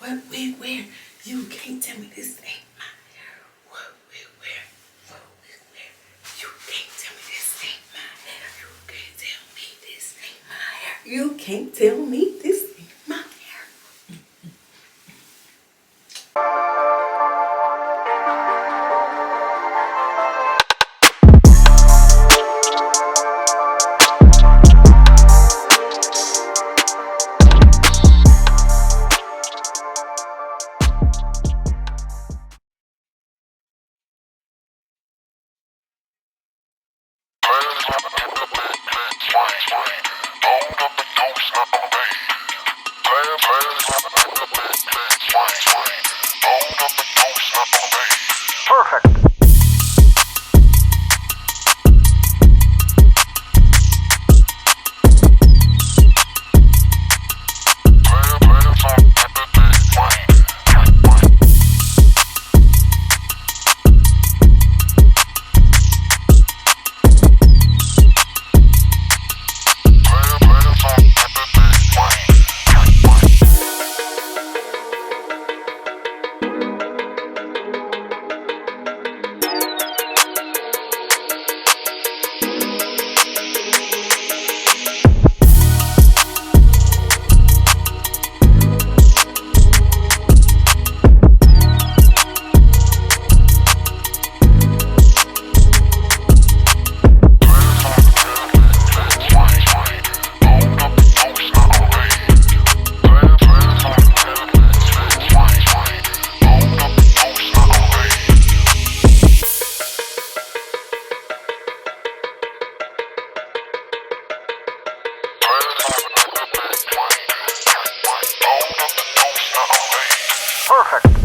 what we wear. You can't tell me this ain't mine. What we wear, what we wear. You can't tell me this ain't mine. You can't tell me this ain't my hair. You can't tell me this ain't my hair. Perfect. Perfect.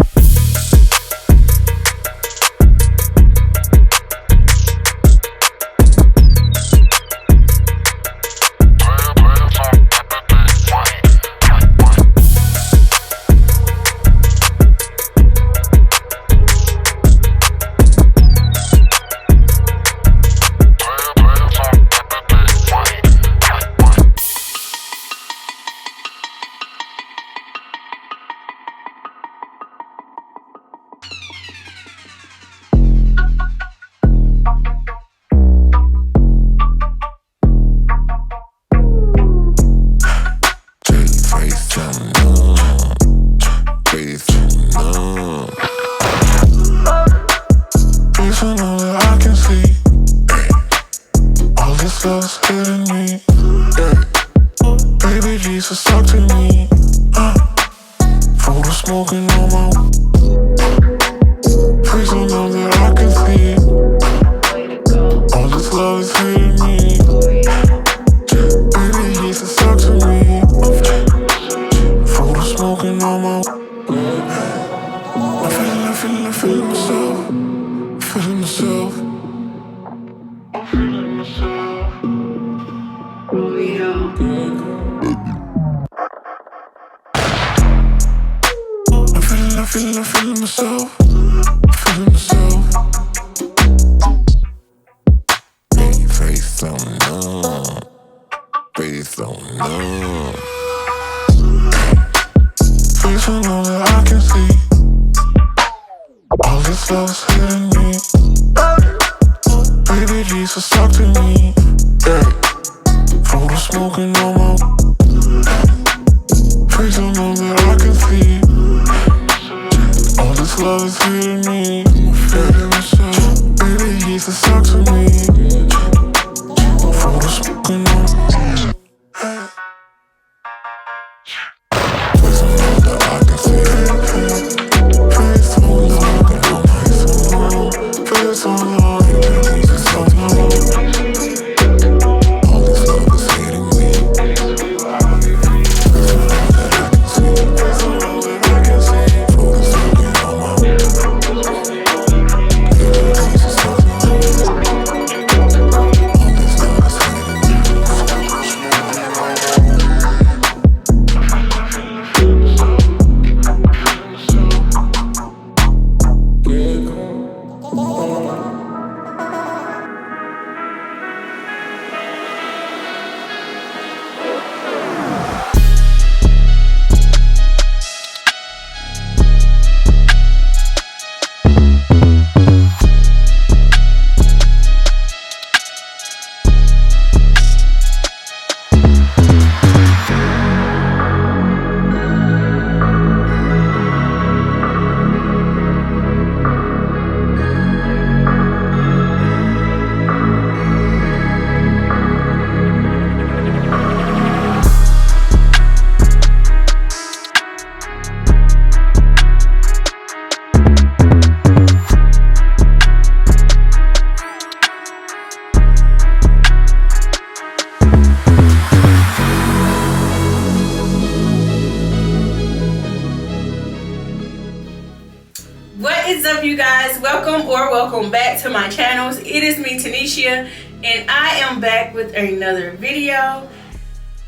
is up, you guys? Welcome back to my channels. It is me, Tanisha, and I am back with another video.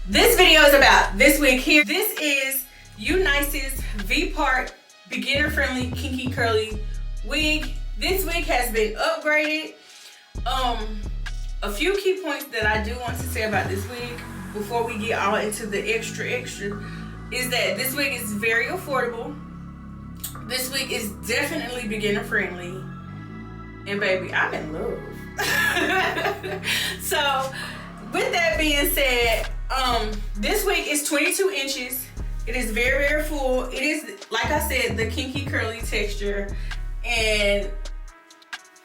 This video is about this wig here. This is UNice's V-part beginner friendly kinky curly wig. This wig has been upgraded. A few key points that I do want to say about this wig before we get all into the extra is that this wig is very affordable. This wig is definitely beginner friendly, and baby, I'm in love. So with that being said, this wig is 22 inches. It is very, very full. It is, like I said, the kinky curly texture, and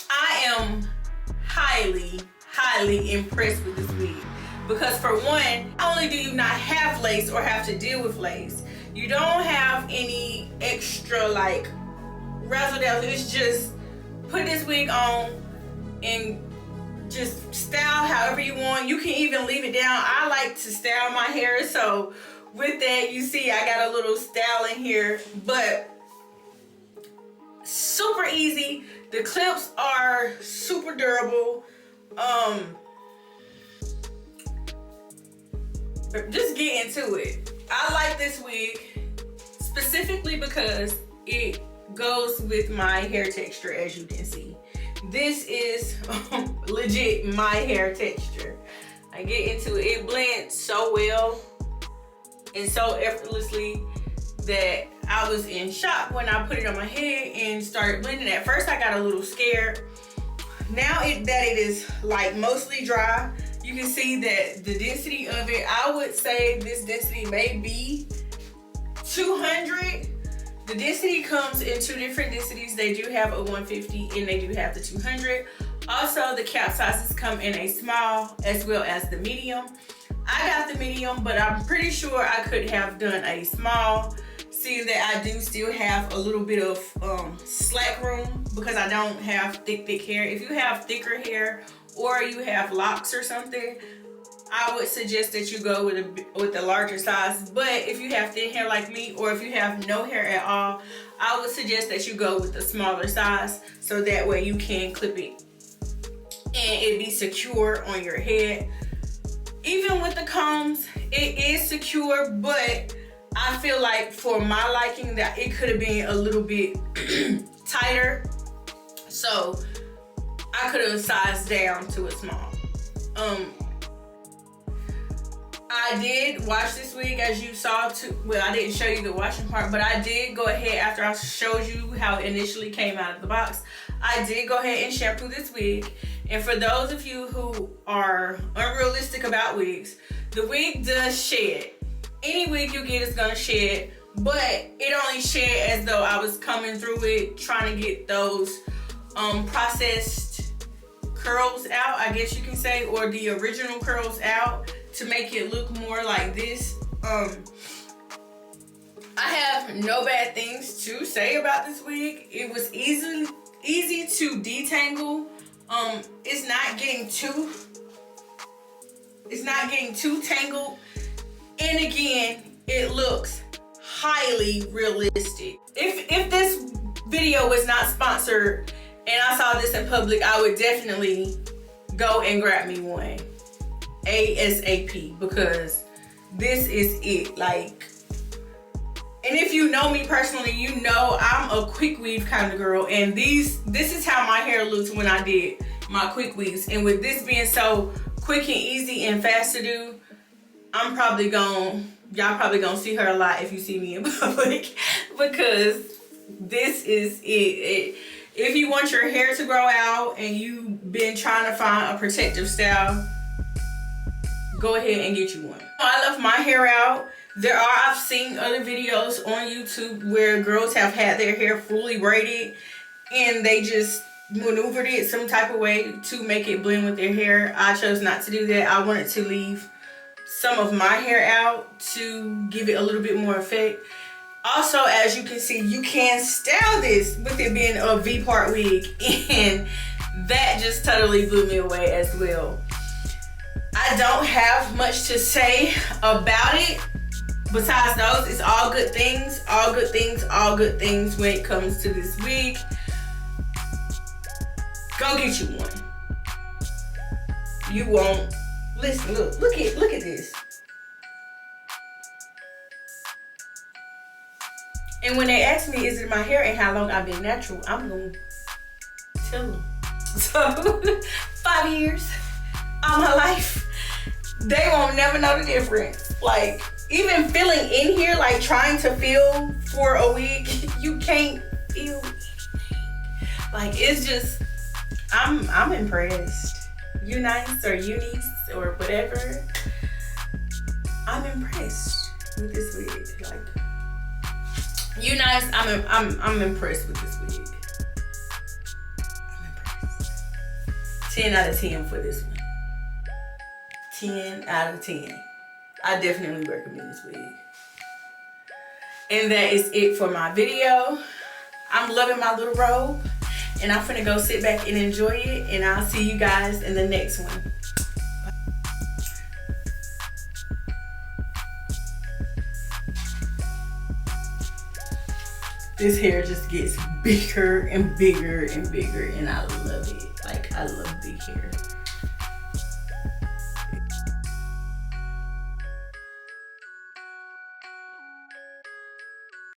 I am highly impressed with this wig because, for one, not only do you not have lace or have to deal with lace, you don't have any extra like razzle dazzle. It's just put this wig on and just style however you want. You can even leave it down. I like to style my hair, so with that, you see I got a little style in here, but super easy. The clips are super durable. Just get into it. I like this wig specifically because it goes with my hair texture, as you can see. This is legit my hair texture. I get into it. It blends so well and so effortlessly that I was in shock when I put it on my head and started blending. At first I got a little scared. Now that it is like mostly dry, you can see that the density of it, I would say this density may be 200. The density comes in two different densities. They do have a 150 and they do have the 200. Also, the cap sizes come in a small as well as the medium. I got the medium, but I'm pretty sure I could have done a small, seeing that I do still have a little bit of slack room because I don't have thick hair. If you have thicker hair or you have locks or something, I would suggest that you go with a larger size. But if you have thin hair like me, or if you have no hair at all, I would suggest that you go with a smaller size, so that way you can clip it and it be secure on your head. Even with the combs, it is secure, but I feel like for my liking that it could have been a little bit tighter, so I could have sized down to a small. I did wash this wig, as you saw too. Well, I didn't show you the washing part, but I did go ahead, after I showed you how it initially came out of the box, I did go ahead and shampoo this wig. And for those of you who are unrealistic about wigs, the wig does shed. Any wig you get is gonna shed, but it only shed as though I was coming through it trying to get those processed curls out, I guess you can say, or the original curls out, to make it look more like this. I have no bad things to say about this wig. It was easy to detangle. It's not getting too tangled, and again, it looks highly realistic. If this video was not sponsored and I saw this in public, I would definitely go and grab me one ASAP, because this is it. Like, and if you know me personally, you know I'm a quick weave kind of girl, and this is how my hair looked when I did my quick weaves. And with this being so quick and easy and fast to do, y'all probably gonna see her a lot if you see me in public, because this is it. If you want your hair to grow out and you've been trying to find a protective style, go ahead and get you one. I left my hair out. I've seen other videos on YouTube where girls have had their hair fully braided and they just maneuvered it some type of way to make it blend with their hair. I chose not to do that. I wanted to leave some of my hair out to give it a little bit more effect. Also, as you can see, you can style this with it being a V-part wig, and that just totally blew me away as well. I don't have much to say about it. Besides those, it's all good things, all good things, all good things when it comes to this wig. Go get you one. You won't. Listen, look at this. And when they ask me, is it my hair and how long I've been natural, I'm gonna tell them. So 5 years of my life, they won't never know the difference. Like, even feeling in here, like trying to feel for a week, you can't feel anything. Like, it's just, I'm impressed. UNice or UNice or whatever. I'm impressed with this wig. Like, UNice, I'm impressed with this wig. I'm impressed. 10 out of 10 for this one. 10 out of 10. I definitely recommend this wig. And that is it for my video. I'm loving my little robe. And I'm finna go sit back and enjoy it. And I'll see you guys in the next one. This hair just gets bigger and bigger and bigger. And I love it. Like, I love big hair.